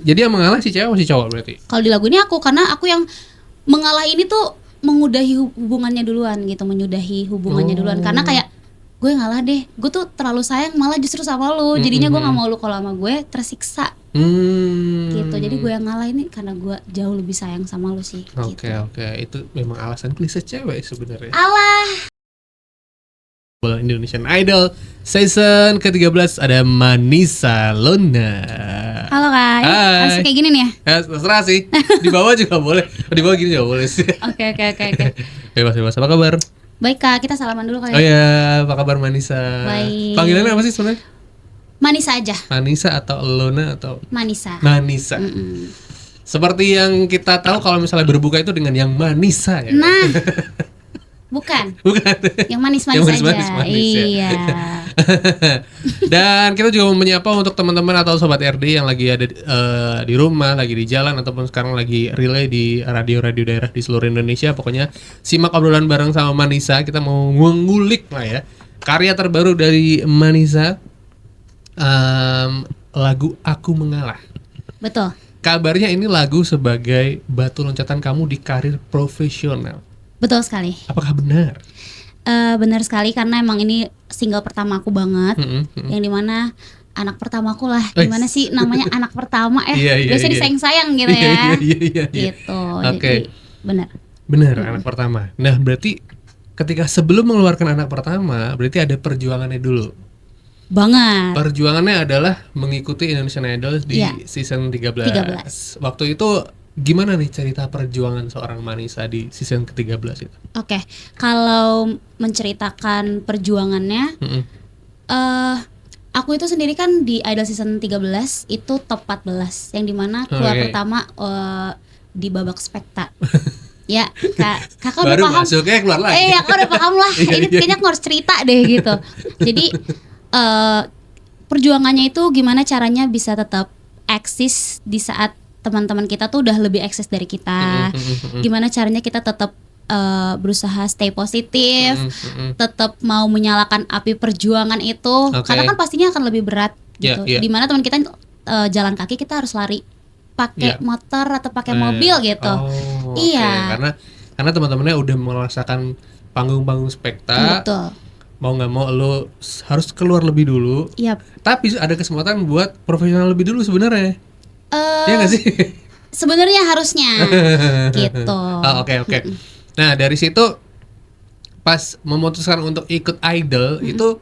Jadi yang mengalah si cewek atau si cowok berarti? Kalau di lagu ini aku, karena aku yang mengalah ini tuh mengudahi hubungannya duluan gitu, menyudahi hubungannya duluan. Karena kayak gue ngalah deh, gue tuh terlalu sayang malah justru sama lu, jadinya gue nggak mau lu kalau sama gue tersiksa. Gitu, jadi gue yang ngalah ini karena gue jauh lebih sayang sama lu sih. Oke, itu memang alasan klise cewek sebenarnya. Alah. Indonesian Idol season ke-13 ada Manisa Luna. Halo Kak, harus kayak gini nih ya? Ya terserah sih, di bawah juga boleh, di bawah gini juga boleh sih. Oke. Bebas, apa kabar? Baik Kak, kita salaman dulu kali ya. Oh ya, apa kabar Manisa? Baik. Panggilannya apa sih sebenarnya? Manisa aja. Manisa atau Luna atau? Manisa. Seperti yang kita tahu kalau misalnya berbuka itu dengan yang Manisa ya. Nah, bukan. Yang manis-manis aja. Iya. Dan kita juga mau menyapa untuk teman-teman atau sobat RD yang lagi ada di rumah, lagi di jalan ataupun sekarang lagi relay di radio-radio daerah di seluruh Indonesia. Pokoknya simak obrolan bareng sama Manisa. Kita mau ngulik lah ya karya terbaru dari Manisa, lagu Aku Mengalah. Betul. Kabarnya ini lagu sebagai batu loncatan kamu di karir profesional. Betul sekali. Apakah benar? Benar sekali, karena emang ini single pertama aku banget, yang dimana anak pertamaku lah. Gimana sih namanya anak pertama biasanya disayang-sayang gitu ya. Iya. Gitu. Oke. Jadi benar anak pertama. Nah berarti ketika sebelum mengeluarkan anak pertama berarti ada perjuangannya dulu. Banget. Perjuangannya adalah mengikuti Indonesian Idol di season 13. Waktu itu gimana nih cerita perjuangan seorang Manisa di season ke-13 itu? Oke, kalau menceritakan perjuangannya, aku itu sendiri kan di Idol season 13 itu top 14, yang dimana keluar pertama di babak spekta. Ya, kakak udah paham. Baru masuknya keluar lagi. Kakak udah paham lah. Ini kayaknya aku harus cerita deh gitu. Jadi perjuangannya itu gimana caranya bisa tetap eksis di saat teman-teman kita tuh udah lebih eksis dari kita. Gimana caranya kita tetap berusaha stay positif, tetap mau menyalakan api perjuangan itu, karena kan pastinya akan lebih berat gitu. Dimana teman kita jalan kaki, kita harus lari pakai motor atau pakai mobil gitu. Karena teman-temannya udah merasakan panggung-panggung spekta. Betul. Mau nggak mau lo harus keluar lebih dulu. Tapi ada kesempatan buat profesional lebih dulu sebenarnya. Iya nggak sih? Sebenarnya harusnya gitu. Oke. Nah dari situ pas memutuskan untuk ikut idol itu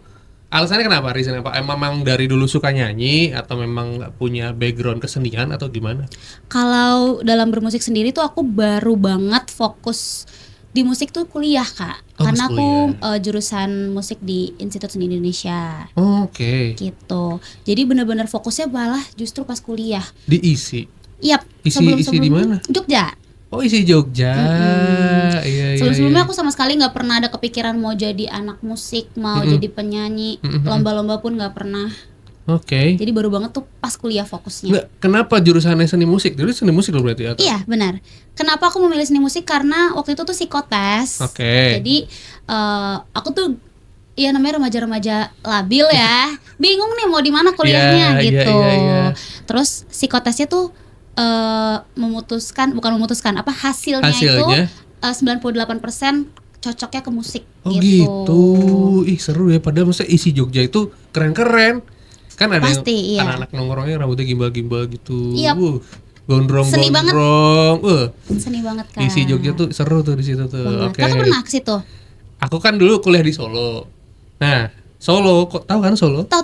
alasannya kenapa? Reason apa? Memang dari dulu suka nyanyi atau memang punya background kesenian atau gimana? Kalau dalam bermusik sendiri tuh aku baru banget fokus di musik tuh kuliah Kak. Karena aku jurusan musik di Institut Seni Indonesia. Oke. Gitu. Jadi benar-benar fokusnya malah justru pas kuliah. Di ISI? Yap. ISI di mana? Jogja. Oh ISI Jogja. Iya. Sebelum-sebelumnya aku sama sekali nggak pernah ada kepikiran mau jadi anak musik, mau jadi penyanyi, lomba-lomba pun nggak pernah. Oke. Jadi baru banget tuh pas kuliah fokusnya. Nggak, kenapa jurusannya seni musik? Dulu seni musik loh berarti atau? Iya benar. Kenapa aku memilih seni musik? Karena waktu itu tuh psikotes. Jadi aku tuh ya namanya remaja-remaja labil ya, bingung nih mau di mana kuliahnya gitu. Terus psikotesnya tuh hasilnya itu 98% cocoknya ke musik. Gitu. Ih seru ya, padahal maksudnya isi Jogja itu keren-keren. Kan ada pasti, yang anak-anak nongkrongnya rambutnya gimbal-gimbal gitu. Gondrong-gondrong. Seni banget kan. Isi Jogja tuh seru tuh di situ tuh. Kakak pernah ke situ? Aku kan dulu kuliah di Solo. Nah, Solo, kok tahu kan Solo? Tahu.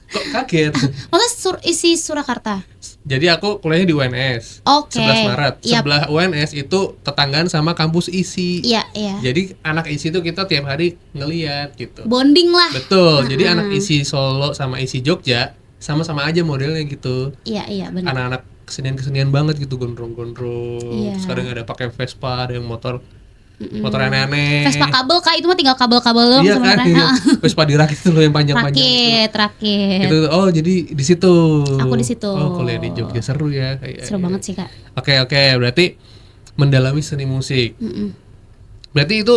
Kok kaget? Maksudnya isi Surakarta. Jadi aku kuliahnya di UNS. 11 Maret. Sebelah UNS itu tetanggaan sama kampus ISI. Iya. Jadi anak ISI itu kita tiap hari ngeliat gitu. Bonding lah. Betul. Jadi anak ISI Solo sama ISI Jogja sama-sama aja modelnya gitu. Iya benar. Anak-anak kesenian banget gitu, gondrong-gondrong. Iya. Terus kadang ada pakai Vespa, ada yang motor aneh-aneh. Vespa kabel Kak, itu mah tinggal kabel-kabel doang sebenarnya. Iya. Vespa dirakit tuh loh yang panjang-panjang. Rakit. Gitu. Oh, jadi di situ. Aku di situ. Oh, kuliah di Jogja seru ya. Seru banget sih, Kak. Oke, berarti mendalami seni musik. Berarti itu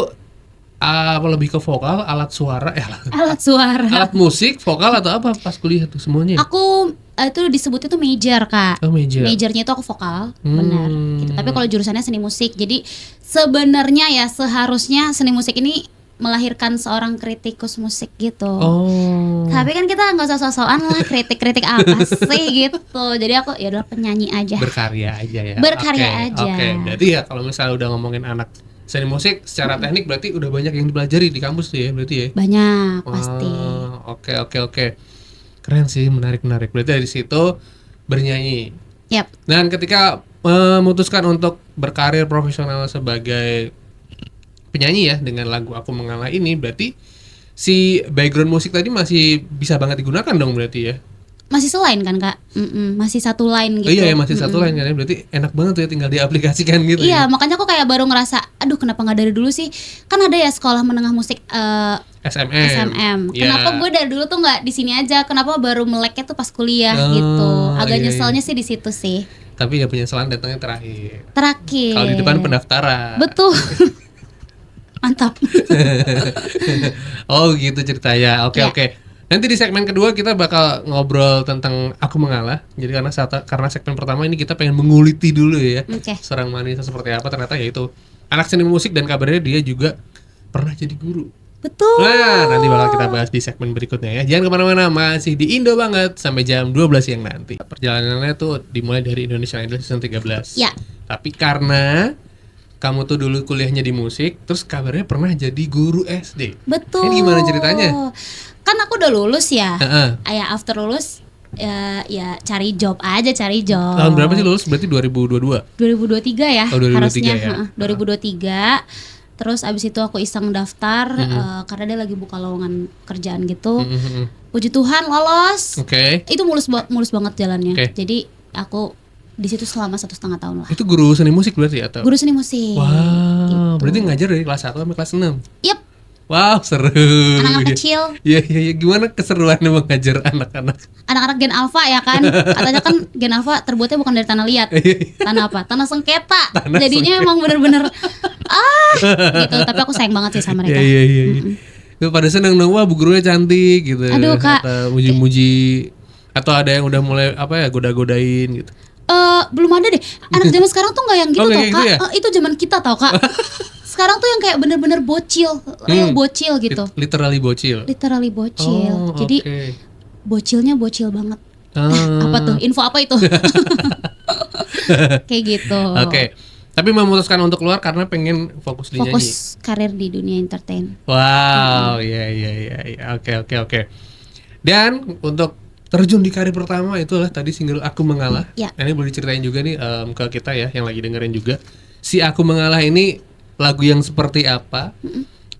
apa lebih ke vokal, alat suara, alat suara. Alat musik, vokal atau apa pas kuliah tuh semuanya? Aku itu disebutnya tuh major Kak. Oh, major. Majornya itu aku vokal, benar. Gitu. Tapi kalau jurusannya seni musik. Jadi sebenarnya ya seharusnya seni musik ini melahirkan seorang kritikus musik gitu. Oh. Tapi kan kita nggak usah sok-sokan lah kritik-kritik apa sih gitu. Jadi aku ya udah penyanyi aja. Berkarya aja ya. Berkarya aja. Oke, berarti ya kalau misalnya udah ngomongin anak seni musik secara teknik berarti udah banyak yang dipelajari di kampus tuh ya berarti ya. Banyak pasti. Oke. Keren sih, menarik. Berarti dari situ bernyanyi. Yap. Dan ketika memutuskan untuk berkarir profesional sebagai penyanyi ya dengan lagu Aku Mengalah ini, berarti si background musik tadi masih bisa banget digunakan dong berarti ya? Masih selain kan Kak? Masih satu line gitu. Iya ya, masih satu line kan ya, berarti enak banget tuh ya tinggal diaplikasikan gitu. Iya, ya? makanya aku kayak baru ngerasa, aduh kenapa nggak dari dulu sih? Kan ada ya sekolah menengah musik SMM. Ya. Kenapa gue dari dulu tuh nggak di sini aja? Kenapa baru meleknya tuh pas kuliah gitu? Agak iya. nyeselnya sih di situ sih. Tapi ya penyesalan datangnya terakhir. Terakhir. Kalau di depan pendaftaran. Betul. Mantap. Oh gitu ceritanya. Oke. Nanti di segmen kedua kita bakal ngobrol tentang Aku Mengalah. Jadi karena segmen pertama ini kita pengen menguliti dulu ya. Oke. Seorang Manisa seperti apa, ternyata yaitu anak seni musik dan kabarnya dia juga pernah jadi guru. Betul. Nah, nanti bakal kita bahas di segmen berikutnya ya. Jangan kemana-mana, masih di Indo Banget sampai jam 12 siang nanti. Perjalanannya tuh dimulai dari Indonesian Idol season 13. Ya. Tapi karena kamu tuh dulu kuliahnya di musik, terus kabarnya pernah jadi guru SD. Betul. Ini gimana ceritanya? Kan aku udah lulus ya. Heeh. Ya after lulus ya cari job aja, cari job. Tahun berapa sih lulus? Berarti 2022. 2023 ya. Oh, 2023 harusnya. ya. 2023. Terus abis itu aku iseng daftar karena dia lagi buka lowongan kerjaan gitu. Puji Tuhan lolos. Oke. Itu mulus banget jalannya. Oke. Jadi aku di situ selama 1,5 tahun lah. Itu guru seni musik berarti atau? Guru seni musik. Wow, gitu. berarti ngajar dari kelas 1 sampai kelas 6. Yep. Wow, seru. Anak-anak kecil. Iya. Gimana keseruannya mengajar anak-anak? Anak-anak Gen Alpha ya kan. Katanya kan Gen Alpha terbuatnya bukan dari tanah liat. Tanah apa? Tanah sengketa. Jadinya emang bener-bener gitu. Tapi aku sayang banget sih sama mereka. Iya. Itu pada seneng dong, wah bu gurunya cantik gitu. Aduh, Kak. Atau muji-muji. Atau ada yang udah mulai goda-godain gitu. Belum ada deh. Anak zaman sekarang tuh nggak yang gitu Oh, tau kayak Kak. gitu ya? Itu zaman kita tau Kak. Sekarang tuh yang kayak bener-bener bocil, real bocil gitu. Literally bocil. Literally bocil. Oh, Jadi oke. bocilnya bocil banget. Apa tuh? Info apa itu? Kayak gitu. Oke. Tapi memutuskan untuk keluar karena pengen fokus di nyanyi. Fokus karir di dunia entertain. Wow, iya. Oke. Dan untuk terjun di karir pertama itulah tadi single Aku Mengalah. Ya. Ini boleh diceritain juga nih ke kita ya yang lagi dengerin juga. Si Aku Mengalah ini lagu yang seperti apa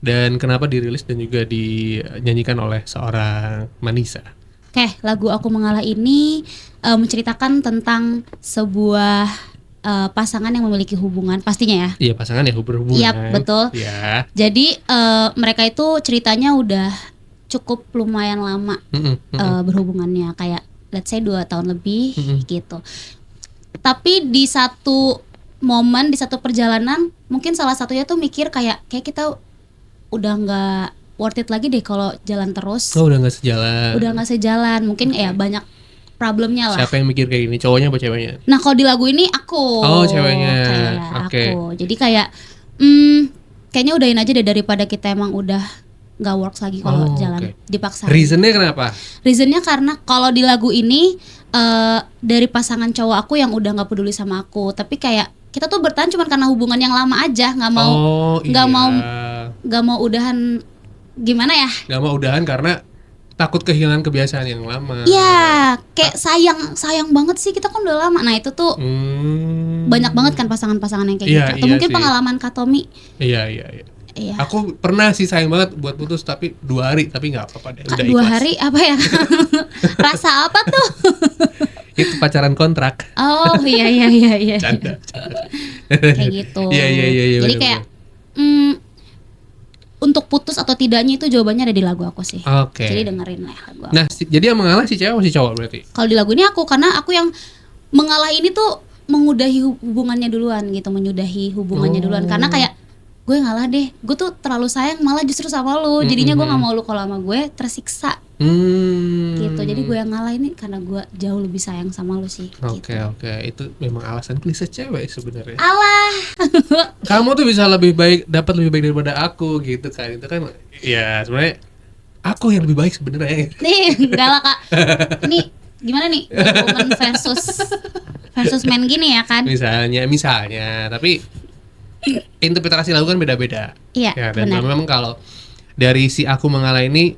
dan kenapa dirilis dan juga dinyanyikan oleh seorang Manisa. Oke, lagu Aku Mengalah ini menceritakan tentang sebuah pasangan yang memiliki hubungan pastinya ya. Iya, pasangan ya berhubungan. Iya, betul. Ya. Jadi mereka itu ceritanya udah cukup lumayan lama berhubungannya, kayak let's say 2 tahun lebih gitu. Tapi di satu momen, di satu perjalanan, mungkin salah satunya tuh mikir kayak kita udah nggak worth it lagi deh kalau jalan terus. Oh, udah nggak sejalan. Udah nggak sejalan, mungkin ya banyak problemnya lah. Siapa yang mikir kayak gini? Cowoknya apa ceweknya? Nah kalau di lagu ini aku. Oh, ceweknya. Kayak Oke. aku. Jadi kayak kayaknya udahin aja deh daripada kita emang udah nggak works lagi kalau jalan dipaksa. Reasonnya kenapa? Reasonnya karena kalau di lagu ini dari pasangan cowok aku yang udah nggak peduli sama aku, tapi kayak kita tuh bertahan cuma karena hubungan yang lama aja, nggak mau udahan, gimana ya? Nggak mau udahan karena takut kehilangan kebiasaan yang lama. Iya, kayak sayang banget sih, kita kan udah lama. Nah itu tuh banyak banget kan pasangan-pasangan yang kayak gitu. Atau mungkin sih. Pengalaman Kak Tommy. Iya. Aku pernah sih sayang banget buat putus, tapi 2 hari, tapi nggak apa-apa deh. Udah 2 hari apa ya? Rasa apa tuh? Itu pacaran kontrak. Oh iya. Canda. Kayak gitu. Iya. Jadi kayak untuk putus atau tidaknya itu jawabannya ada di lagu aku sih. Oke. Jadi dengerin lah lagu aku. Nah, jadi yang mengalah si cewek atau si cowok berarti? Kalau di lagu ini aku, karena aku yang mengalah ini tuh mengudahi hubungannya duluan gitu, menyudahi hubungannya duluan. Karena kayak gue ngalah deh, gue tuh terlalu sayang malah justru sama lu. Jadinya gue nggak mau lu kalau sama gue tersiksa gitu. Jadi gue yang ngalah ini karena gue jauh lebih sayang sama lu sih. Oke, gitu. oke. Itu memang alasan klise cewek sebenarnya. Alah. Kamu tuh bisa lebih baik, dapat lebih baik daripada aku gitu kan. Itu kan ya sebenarnya aku yang lebih baik sebenarnya. Nih, enggak lah Kak. Ini gimana nih? Woman versus man gini ya kan? Misalnya, tapi interpretasi lagu kan beda-beda. Iya, Ya, dan benar. memang kalau dari si aku mengalah ini,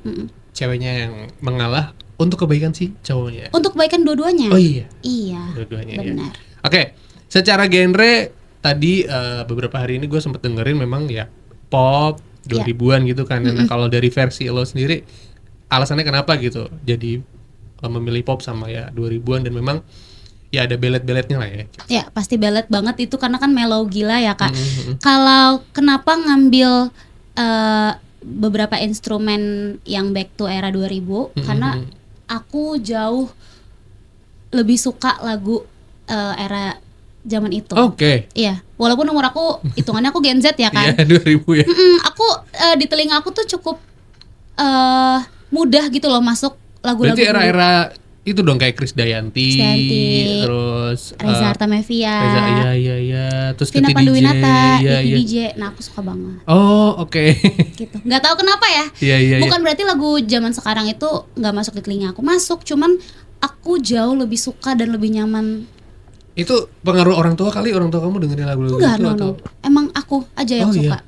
ceweknya yang mengalah untuk kebaikan si cowoknya. Untuk kebaikan dua-duanya. Oh iya, Iya. dua-duanya ya. Benar. Oke, secara genre tadi beberapa hari ini gue sempet dengerin memang ya pop 2000-an gitu kan. Nah, kalau dari versi lo sendiri alasannya kenapa gitu jadi memilih pop sama ya 2000-an dan memang ya ada belet-beletnya lah ya. Ya pasti ballad banget itu karena kan mellow gila ya Kak. Kalau kenapa ngambil beberapa instrumen yang back to era 2000 karena aku jauh lebih suka lagu era zaman itu. Oke. Iya, walaupun umur aku hitungannya aku Gen Z ya kan. Iya 2000 ya. Aku di telinga aku tuh cukup mudah gitu loh masuk lagu-lagu Berarti dulu. era-era itu dong kayak Krisdayanti, terus Reza Artamevia, Reza, iya, terus Vina Titi Panduwinata, DJ, Titi iya. DJ. Nah aku suka banget Oh, oke. gitu. Nggak tahu kenapa ya. Iya. Bukan berarti lagu zaman sekarang itu nggak masuk di telinga aku, masuk. Cuman aku jauh lebih suka dan lebih nyaman. Itu pengaruh orang tua kali, orang tua kamu dengerin lagu-lagu Enggak, itu no. atau? Emang aku aja yang Oh, suka. iya.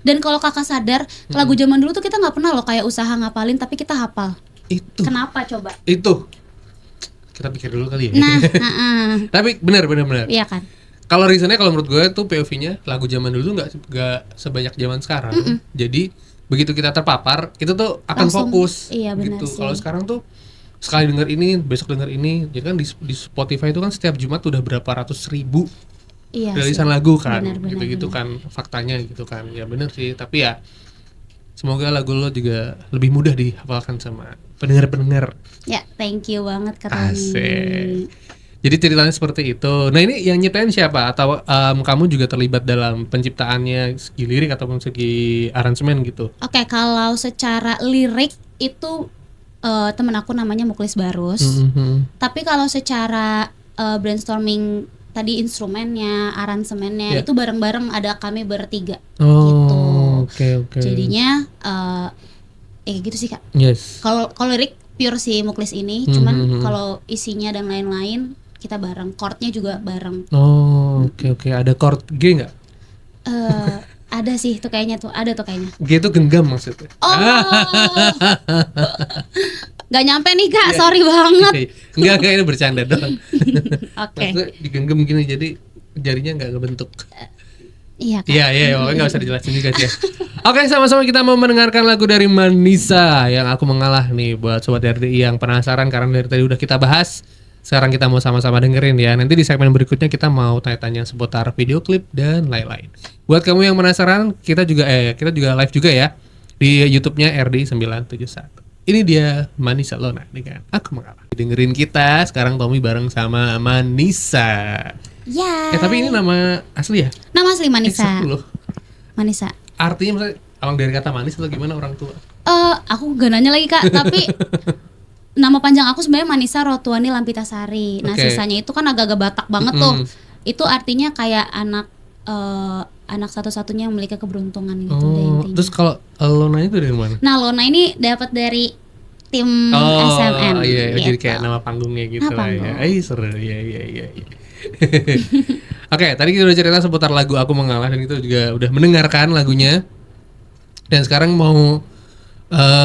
Dan kalau kakak sadar, lagu zaman dulu tuh kita nggak pernah loh kayak usaha ngapalin, tapi kita hafal. Itu. Kenapa coba? Itu. Kita pikir dulu kali ya. Nah, Tapi benar. iya kan. Kalau reasonnya kalau menurut gue tuh POV-nya lagu zaman dulu nggak sebanyak zaman sekarang. Jadi begitu kita terpapar itu tuh akan Langsung, fokus. iya, benar gitu. sih. Kalau sekarang tuh sekali denger ini, besok denger ini. Jadi kan di Spotify itu kan setiap Jumat udah berapa ratus ribu Iya rilisan sih. lagu kan. Benar, Gitu-gitu kan faktanya gitu kan. Ya bener sih. Tapi ya semoga lagu lo juga lebih mudah dihafalkan sama pendengar-pendengar. Ya, thank you banget Kak Asik. Tony. Jadi ceritanya seperti itu. Nah ini yang nyiptain siapa? Atau kamu juga terlibat dalam penciptaannya segi lirik ataupun segi aransemen gitu? Oke, kalau secara lirik itu temen aku namanya Muklis Barus. Tapi kalau secara brainstorming tadi instrumennya, aransemennya itu bareng-bareng ada kami bertiga. Gitu. Oke. Jadinya gitu sih Kak. Yes. Kalau lirik pure si Muklis ini, cuman kalau isinya dan lain-lain kita bareng, chordnya juga bareng. Oke. Ada chord G nggak? Ada sih tuh kayaknya G itu genggam maksudnya. Oh, nggak nyampe nih Kak, sorry banget. Enggak ini bercanda doang. Oke. Maksudnya digenggam gini jadi jarinya nggak ngebentuk. Iya Kak. Iya, pokoknya nggak usah dijelasin juga sih. Oke, sama-sama kita mau mendengarkan lagu dari Manisa yang aku mengalah nih buat sobat RDI yang penasaran karena dari tadi udah kita bahas. Sekarang kita mau sama-sama dengerin ya. Nanti di segmen berikutnya kita mau tanya-tanya seputar video klip dan lain-lain. Buat kamu yang penasaran, kita juga live juga ya di YouTube-nya RDI 971. Ini dia Manisa Lona dengan Aku Mengalah. Dengerin kita sekarang Tommy bareng sama Manisa. Ya. Tapi ini nama asli ya? Nama asli Manisa. Satu loh. Manisa. Artinya misalnya awal dari kata manis atau gimana orang tua? Aku gak nanya lagi Kak, tapi nama panjang aku sebenarnya Manisa Rotuani Lampitasari. Nah, Oke. sisanya itu kan agak-agak Batak banget tuh. Itu artinya kayak anak satu-satunya yang memiliki keberuntungan gitu deh intinya. Terus kalau Lona itu dari mana? Nah, Lona ini dapat dari tim SMN. Iya, jadi gitu. kayak nama panggungnya gitu Nama lah ya. panggung. Seru. Iya. Oke, tadi kita udah cerita seputar lagu Aku Mengalah dan kita juga udah mendengarkan lagunya. Dan sekarang mau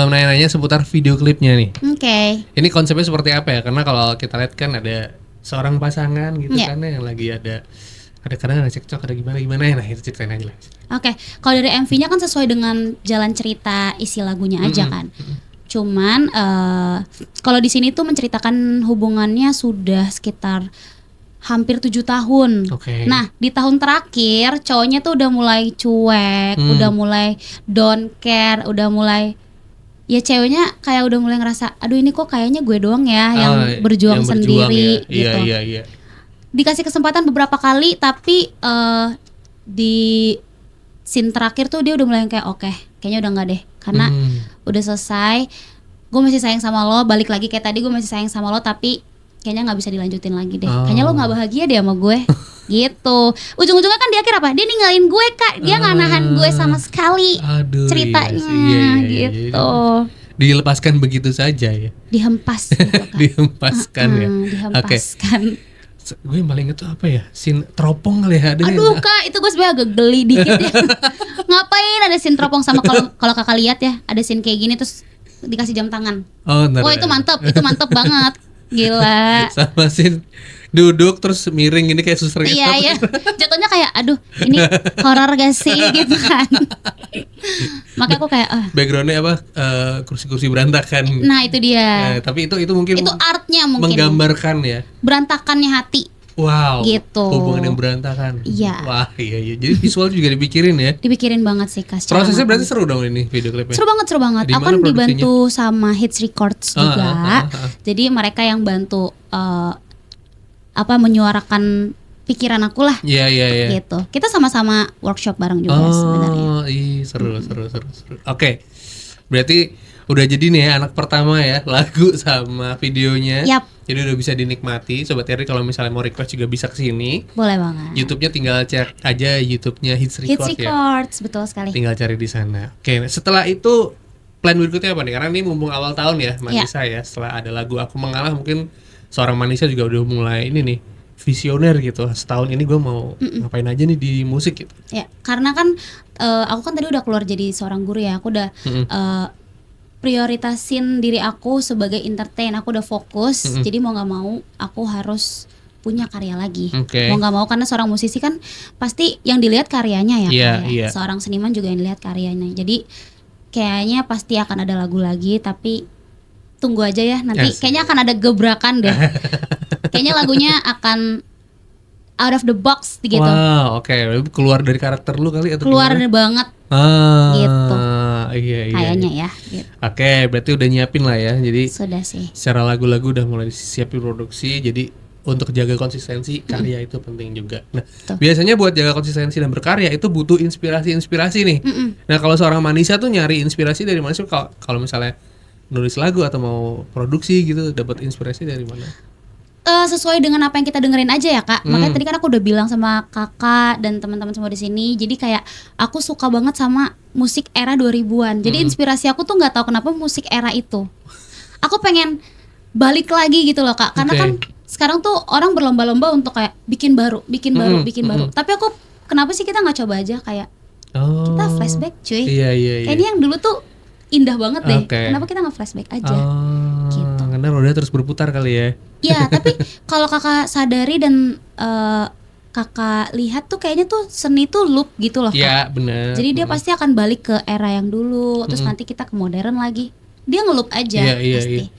nanya-nanya seputar video klipnya nih. Oke. Ini konsepnya seperti apa ya? Karena kalau kita lihat kan ada seorang pasangan gitu Iya. kan yang lagi ada kadang ada cekcok, ada gimana ya. Nah, itu ceritain aja lah. Oke, kalau dari MV-nya kan sesuai dengan jalan cerita isi lagunya aja kan. Cuman kalau di sini tuh menceritakan hubungannya sudah sekitar hampir 7 tahun. Oke. Nah, di tahun terakhir cowoknya tuh udah mulai cuek, udah mulai don't care, udah mulai ya ceweknya kayak udah mulai ngerasa aduh ini kok kayaknya gue doang ya yang berjuang sendiri ya. gitu. Iya. Dikasih kesempatan beberapa kali tapi di scene terakhir tuh dia udah mulai kayak oke, kayaknya udah enggak deh karena udah selesai. gue masih sayang sama lo, balik lagi kayak tadi gue masih sayang sama lo, tapi kayaknya nggak bisa dilanjutin lagi deh. Kayaknya lo nggak bahagia deh sama gue. Gitu. Ujung-ujungnya kan di akhir apa? Dia ninggalin gue, Kak. Dia nggak nahan gue sama sekali. Aduh, ceritanya gitu. Dilepaskan begitu saja ya. Dihempas gitu, Kak. Dihempaskan ya. Dihempaskan. Gue yang paling itu apa ya? Sin teropong kali ya. Aduh, Kak, itu gue sebenarnya agak geli dikit ya. Ngapain ada scene teropong sama kalau Kakak lihat ya, ada scene kayak gini terus dikasih jam tangan. Oh, itu mantep banget. Gila. Sama scene duduk terus miring gini kayak suster gitu. Iya. Jatuhnya kayak aduh, ini horor gak sih gitu kan. Makanya aku kayak backgroundnya apa? Kursi-kursi berantakan. Nah, itu dia. Tapi itu mungkin itu artnya mungkin menggambarkan ya. Berantakannya hati. Wow. Gitu. Hubungan yang berantakan. Iya. Wah, iya. Jadi visual juga dipikirin ya. Dipikirin banget sih, Kak. Prosesnya berarti seru dong ini video klipnya. Seru banget. Aku kan dibantu sama Hits Records juga. Jadi mereka yang bantu menyuarakan pikiran aku lah. Iya. Gitu. Kita sama-sama workshop bareng juga sebenarnya. Oh, seru. Oke. Berarti udah jadi nih ya anak pertama ya, lagu sama videonya. Yap. Jadi udah bisa dinikmati. Sobat Eri kalau misalnya mau request juga bisa kesini. Boleh banget. YouTube-nya tinggal cek aja YouTube-nya Hits Records ya. Betul sekali. Tinggal cari di sana. Oke, setelah itu plan berikutnya apa nih? Karena ini mumpung awal tahun ya, Manisa ya. Setelah ada lagu Aku Mengalah, mungkin seorang Manisa juga udah mulai ini nih visioner gitu. Setahun ini gue mau ngapain aja nih di musik gitu. Ya, karena kan aku kan tadi udah keluar jadi seorang guru ya. Aku udah prioritasin diri aku sebagai entertain. Aku udah fokus. Jadi mau nggak mau aku harus punya karya lagi. Mau nggak mau, karena seorang musisi kan pasti yang dilihat karyanya ya. Seorang seniman juga yang dilihat karyanya. Jadi kayaknya pasti akan ada lagu lagi, tapi tunggu aja ya nanti. Kayaknya akan ada gebrakan deh. Kayaknya lagunya akan out of the box gitu. Wow, oke. Keluar dari karakter lu kali atau keluar gimana? Banget. Gitu. Iya. Kayaknya ya. Gitu. Oke, berarti udah nyiapin lah ya. Jadi sudah sih. Secara lagu-lagu udah mulai siapin produksi. Jadi untuk jaga konsistensi karya itu penting juga. Nah, biasanya buat jaga konsistensi dan berkarya itu butuh inspirasi nih. Nah, kalau seorang Manisa tuh nyari inspirasi dari mana sih? Kalau misalnya nulis lagu atau mau produksi gitu, dapat inspirasi dari mana? Sesuai dengan apa yang kita dengerin aja ya, Kak. Makanya tadi kan aku udah bilang sama Kakak dan teman-teman semua di sini. Jadi kayak aku suka banget sama musik era 2000-an. Jadi inspirasi aku tuh nggak tahu kenapa musik era itu. Aku pengen balik lagi gitu loh, Kak. Karena kan sekarang tuh orang berlomba-lomba untuk kayak bikin baru. Tapi aku kenapa sih kita nggak coba aja kayak kita flashback, cuy. Iya. Kayaknya yang dulu tuh indah banget deh. Kenapa kita nggak flashback aja? Gitu. Karena roda terus berputar kali ya. Iya, tapi kalau Kakak sadari dan Kakak lihat tuh kayaknya tuh seni tuh loop gitu loh, Kak. Iya, benar. Jadi dia pasti akan balik ke era yang dulu, terus nanti kita ke modern lagi. Dia ngeloop aja pasti.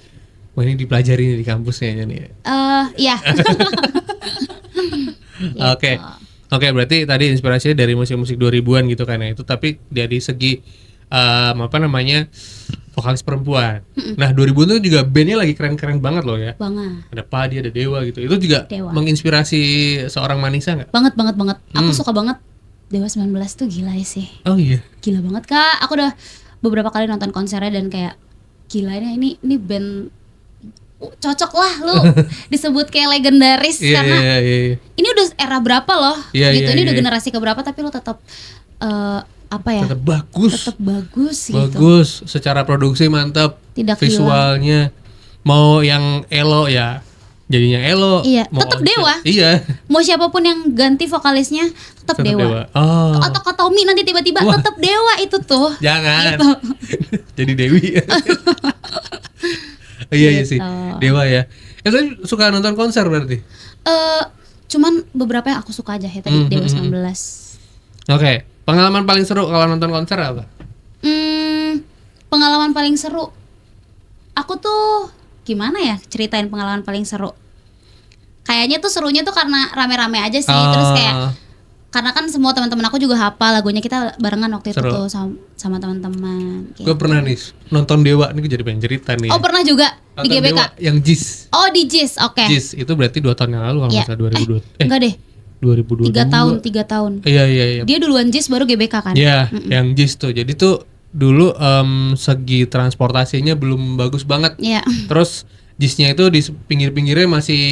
Wah, ini dipelajari nih di kampusnya nih. Iya. Oke, berarti tadi inspirasinya dari musik-musik 2000-an gitu kan ya. Itu tapi dari segi vokalis perempuan. Nah, 2000 itu juga bandnya lagi keren-keren banget loh ya. Banget. Ada Padi, ada Dewa gitu. Itu juga menginspirasi seorang Manisa nggak? Banget. Aku suka banget Dewa 19 tuh gila ya sih. Oh iya. Gila banget, Kak. Aku udah beberapa kali nonton konsernya dan kayak gila ini band cocok lah lu disebut kayak legendaris karena ini udah era berapa loh gitu. Ini udah generasi keberapa tapi lu tetap tetap bagus gitu. Secara produksi mantap, tidak visualnya hilang. Mau yang elo ya jadinya elo. Iya, tetap Dewa. Iya. Mau siapapun yang ganti vokalisnya tetap Dewa. Atau Kak Tommy nanti tiba-tiba tetap Dewa itu tuh. Jangan. Gitu. Jadi Dewi. Iya sih. Dewa ya. Tapi suka nonton konser berarti? Cuman beberapa yang aku suka aja ya tadi Dewa 19. Oke. Pengalaman paling seru kalau nonton konser apa? Pengalaman paling seru. Aku tuh gimana ya ceritain pengalaman paling seru? Kayaknya tuh serunya tuh karena rame-rame aja sih. Terus kayak karena kan semua teman-teman aku juga hafal lagunya, kita barengan waktu seru. Itu tuh sama teman-teman. Gue pernah nih nonton Dewa, ini jadi pengen cerita nih. Oh pernah juga nonton di GBK? Dewa yang JIS. Oh di JIS, oke. JIS itu berarti 2 tahun yang lalu kalau nggak salah 2002. Enggak deh. 2022. 3 tahun. Iya. Dia duluan JIS baru GBK kan? Iya, yang JIS tuh. Jadi tuh dulu segi transportasinya belum bagus banget. Iya. Terus JIS-nya itu di pinggir-pinggirnya masih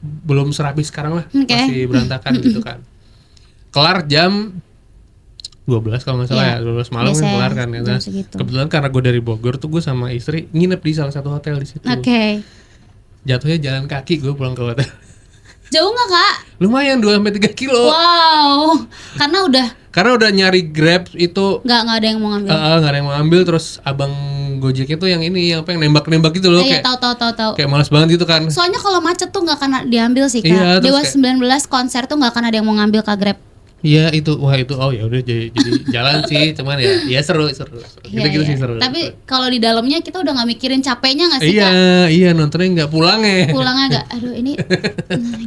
belum serapi sekarang lah, Oke. masih berantakan gitu kan. Kelar jam 12 kalau nggak salah Iya. ya, 12 malam kan Biasanya kelar kan. jam Nah, segitu. kebetulan karena gue dari Bogor tuh gue sama istri nginep di salah satu hotel di situ. Oke. Jatuhnya jalan kaki gue pulang ke hotel. Jauh nggak Kak? Lumayan 2-3 kilo. Wow. Karena udah nyari Grab itu Nggak ada yang mau ngambil. nggak ada yang mau ambil, terus abang Gojeknya tuh yang ini yang apa yang nembak-nembak gitu loh, Iya, kayak tahu. kayak malas banget gitu kan. Soalnya kalau macet tuh nggak akan diambil sih Kak. Iya, terus Dewa kayak- 19 konser tuh nggak akan ada yang mau ngambil Kak Grab. Iya itu, wah itu, oh ya udah jadi jalan sih, cuman ya seru. Iya, Gitu iya. sih seru. Tapi kalau di dalamnya kita udah nggak mikirin capeknya nggak sih iya, Kak? iya nontonnya nggak pulang ya. Pulangnya agak, aduh ini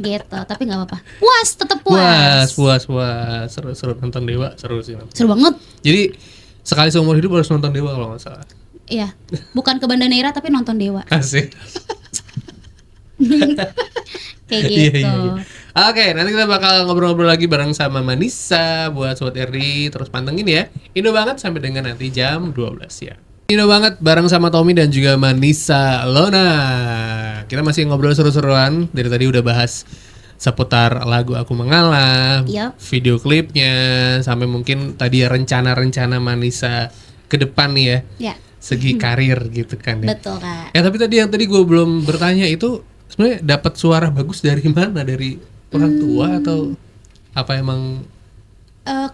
gitu. Tapi nggak apa-apa. Puas, tetap Puas. Seru nonton Dewa, seru sih. Seru banget. Jadi sekali seumur hidup harus nonton Dewa kalau nggak salah. Iya. Bukan ke Banda Neira tapi nonton Dewa. Asik. Kayak Iya, gitu. iya. Oke, nanti kita bakal ngobrol-ngobrol lagi bareng sama Manisa buat Sobat RD. Terus pantengin ya. Indo banget sampai dengan nanti jam 12 ya. Indo banget bareng sama Tommy dan juga Manisa Lona. Kita masih ngobrol seru-seruan. Dari tadi udah bahas seputar lagu Aku Mengalah, Yup. video klipnya, sampai mungkin tadi ya rencana-rencana Manisa ke depan nih ya. Ya, Segi karir gitu kan ya. betul Kak. Ya tapi tadi gue belum bertanya itu sebenarnya dapat suara bagus dari mana? Dari orang tua atau apa emang?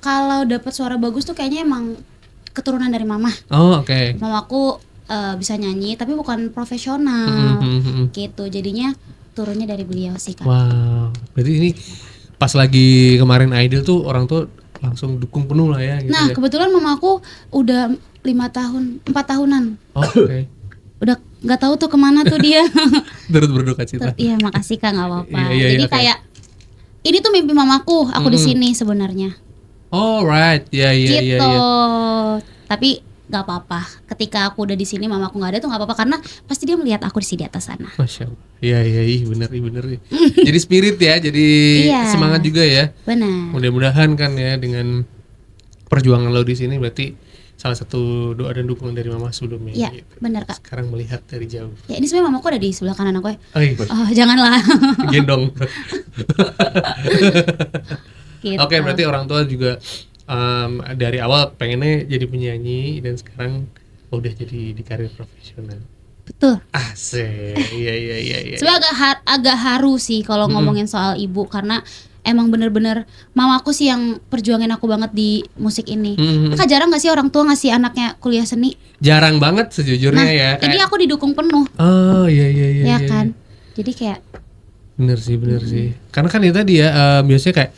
Kalau dapat suara bagus tuh kayaknya emang keturunan dari mama. Oh oke. Mamaku bisa nyanyi tapi bukan profesional. Mhm. Gitu. Jadinya turunnya dari beliau sih Kak. Wow. Berarti ini pas lagi kemarin Idol tuh orang tuh langsung dukung penuh lah ya. Gitu Nah, ya. kebetulan mamaku udah 4 tahunan. Oh, oke. Udah nggak tahu tuh kemana tuh dia. Turut berduka cita. Iya, makasih Kak, nggak apa-apa. Iya, Jadi oke. kayak ini tuh mimpi mamaku, aku di sini sebenarnya. Alright, ya Gitu. ya. Tapi nggak apa-apa. Ketika aku udah di sini, mamaku nggak ada tuh nggak apa-apa karena pasti dia melihat aku di atas sana. Masya Allah. Iya, bener. Jadi spirit ya, jadi Iya. semangat juga ya. Benar. Mudah-mudahan kan ya dengan perjuangan lo di sini berarti salah satu doa dan dukungan dari mama sebelumnya. Iya, gitu. benar Kak. Sekarang melihat dari jauh. Ya ini sebenarnya mamaku ada di sebelah kanan aku ya. Oh, iya. Oh, janganlah. Gendong. Gitu. Oke, berarti orang tua juga dari awal pengennya jadi penyanyi dan sekarang udah jadi di karir profesional. Betul. Asik. Iya. Sebenarnya agak haru sih kalau ngomongin soal ibu karena emang bener-bener mamaku sih yang perjuangin aku banget di musik ini. Kak, jarang gak sih orang tua ngasih anaknya kuliah seni? Jarang banget sejujurnya Nah, ya. ini aku didukung penuh, Oh iya. ya kan? Jadi kayak Bener sih. Karena kan itu tadi ya biasanya kayak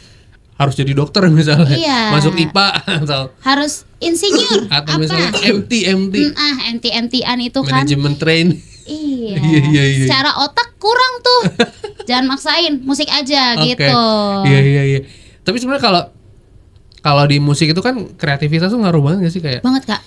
harus jadi dokter misalnya. Iya. Masuk IPA atau harus insinyur atau apa? misalnya MT MT-MTan itu kan. manajemen train. Iya. Iya. Secara otak kurang tuh. Jangan maksain, musik aja Oke. gitu. Iya. Tapi sebenarnya kalau di musik itu kan kreativitas tuh ngaruh banget gak sih, kayak Banget Kak.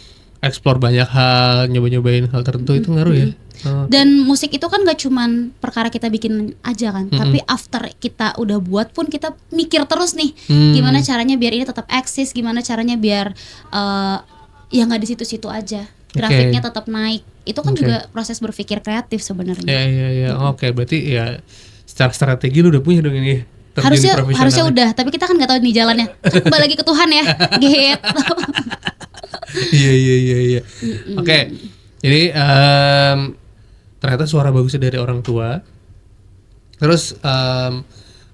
explore banyak hal, nyobain hal tertentu itu ngaruh ya. Oh. Dan musik itu kan gak cuman perkara kita bikin aja kan, tapi after kita udah buat pun kita mikir terus nih, gimana caranya biar ini tetap eksis, gimana caranya biar ya nggak di situ-situ aja, grafiknya tetap naik. Itu kan juga proses berpikir kreatif sebenarnya. Iya. Oke, berarti ya secara strategi lu udah punya dong ini. terjun profesional. Harusnya udah, tapi kita kan nggak tahu nih jalannya. Kan kembali lagi ke Tuhan ya, gitu. Iya. Oke. Jadi ternyata suara bagusnya dari orang tua. Terus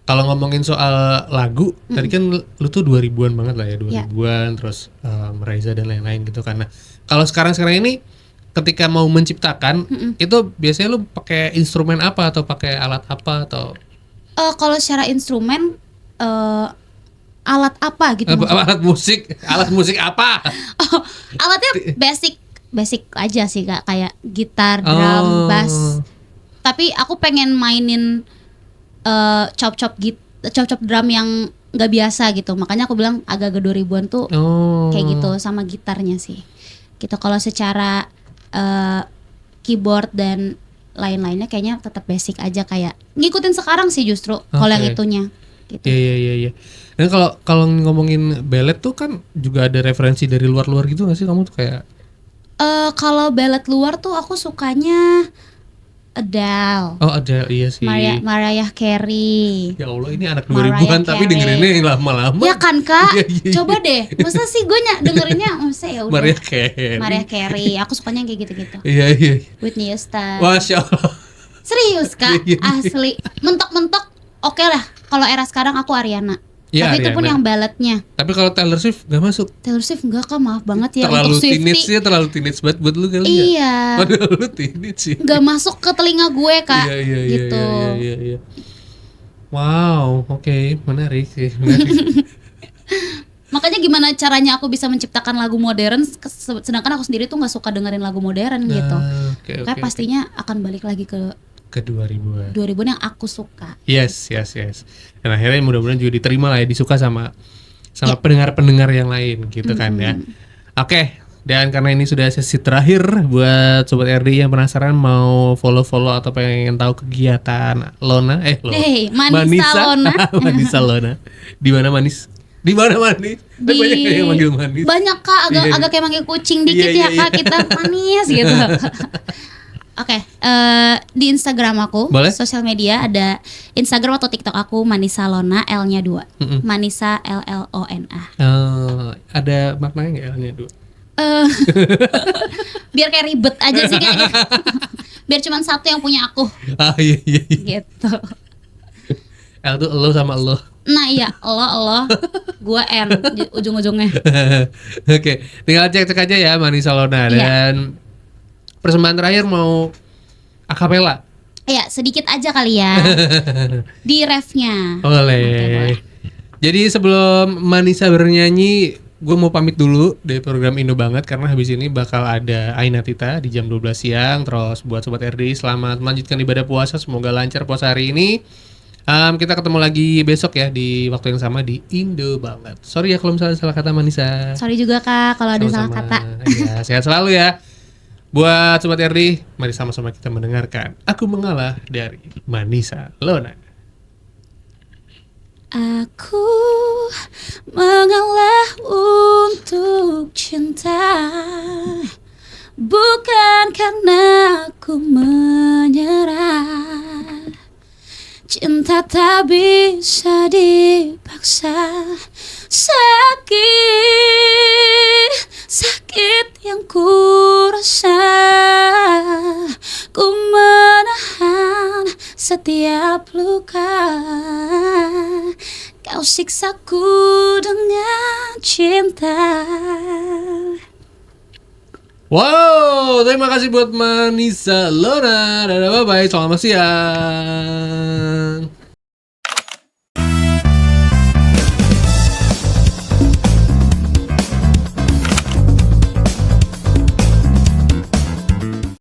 kalau ngomongin soal lagu, tadi kan lu tuh 2000-an banget lah ya, 2000-an, terus Reza dan lain-lain gitu kan. Nah, kalau sekarang ini ketika mau menciptakan, itu biasanya lu pakai instrumen apa atau pakai alat apa atau Kalau secara instrumen alat apa gitu? alat musik apa? Alatnya basic aja sih Kak, kayak gitar, drum, bass. Tapi aku pengen mainin chop drum yang nggak biasa gitu. Makanya aku bilang agak-agak 2000-an tuh kayak gitu sama gitarnya sih. Gitu. Kalau secara keyboard dan lain-lainnya kayaknya tetap basic aja, kayak ngikutin sekarang sih justru kalau yang itunya gitu. Iya. Dan kalau ngomongin ballet tuh kan juga ada referensi dari luar-luar gitu nggak sih kamu tuh kayak? Kalau ballet luar tuh aku sukanya Adele, Oh ada, iya sih. Mariah Carey. Ya Allah, ini anak Mariah 2000-an tapi Carey. dengerinnya yang lama-lama. Ya kan Kak, Iya. coba deh. Masa sih gue dengerinnya, masa ya udah. Mariah Carey. Mariah Carey. Aku sukanya yang kayak gitu-gitu. Iya. Whitney Houston. Masya Allah. Serius Kak, Iya. asli. Mentok-mentok, oke lah. Kalau era sekarang aku Ariana. Iya, Tapi itu pun Ariana. yang balladnya. Tapi kalau Taylor Swift gak masuk. Taylor Swift enggak Kak, maaf banget ya Terlalu untuk teenage Swiftie. ya, terlalu teenage banget buat lu kali ya. Iya. Padahal lu teenage sih. Nggak masuk ke telinga gue Kak. Iya, Gitu. iya. Wow, oke, menarik sih. Menarik. Makanya gimana caranya aku bisa menciptakan lagu modern, sedangkan aku sendiri tuh nggak suka dengerin lagu modern gitu. Oke. Karena pastinya akan balik lagi ke Ke 2000-an. 2000-an yang aku suka. Yes. Dan akhirnya mudah-mudahan juga diterima lah ya, disuka sama Ya. pendengar-pendengar yang lain gitu kan ya. Oke, dan karena ini sudah sesi terakhir buat Sobat RD yang penasaran mau follow atau pengen tahu kegiatan Lona, Manisa Lona. Manisa Lona. Di mana Manis? Di mana Manis? Di- Banyak yang manggil Manis. Banyak Kak, Iya. agak kayak manggil kucing dikit Iya, ya Kak, kita manis gitu. Oke, di Instagram aku, Boleh? sosial media ada Instagram atau TikTok aku Manisa Lona, L-nya 2. Manisa LLONA. Ada maknanya nggak L-nya 2? Biar kayak ribet aja sih kayaknya. Biar cuma satu yang punya aku Iya. gitu. L tuh lo sama lo. Nah iya, lo, gua N ujung-ujungnya. Oke, tinggal cek aja ya Manisa Lona. Iya. Dan persembahan terakhir mau akapela. Ya sedikit aja kali ya di refnya. Boleh. Jadi sebelum Manisa bernyanyi, gue mau pamit dulu dari program Indo Banget karena habis ini bakal ada Aina Tita di jam 12 siang. Terus buat Sobat RD, selamat melanjutkan ibadah puasa, semoga lancar puasa hari ini. Kita ketemu lagi besok ya di waktu yang sama di Indo Banget. Sorry ya kalau misalnya salah kata Manisa. Sorry juga Kak kalau ada salah Sama-sama. kata. Ya, sehat selalu ya. Buat Sobat RD, mari sama-sama kita mendengarkan Aku Mengalah dari Manisa Lona. Aku mengalah untuk cinta, bukan karena aku menyerah. Cinta tak bisa dipaksa. Sakit yang ku rasa, ku menahan setiap luka. Kau siksaku dengan cinta. Wow, terima kasih buat Manisa Lona. Dadah, bye-bye, selamat siang.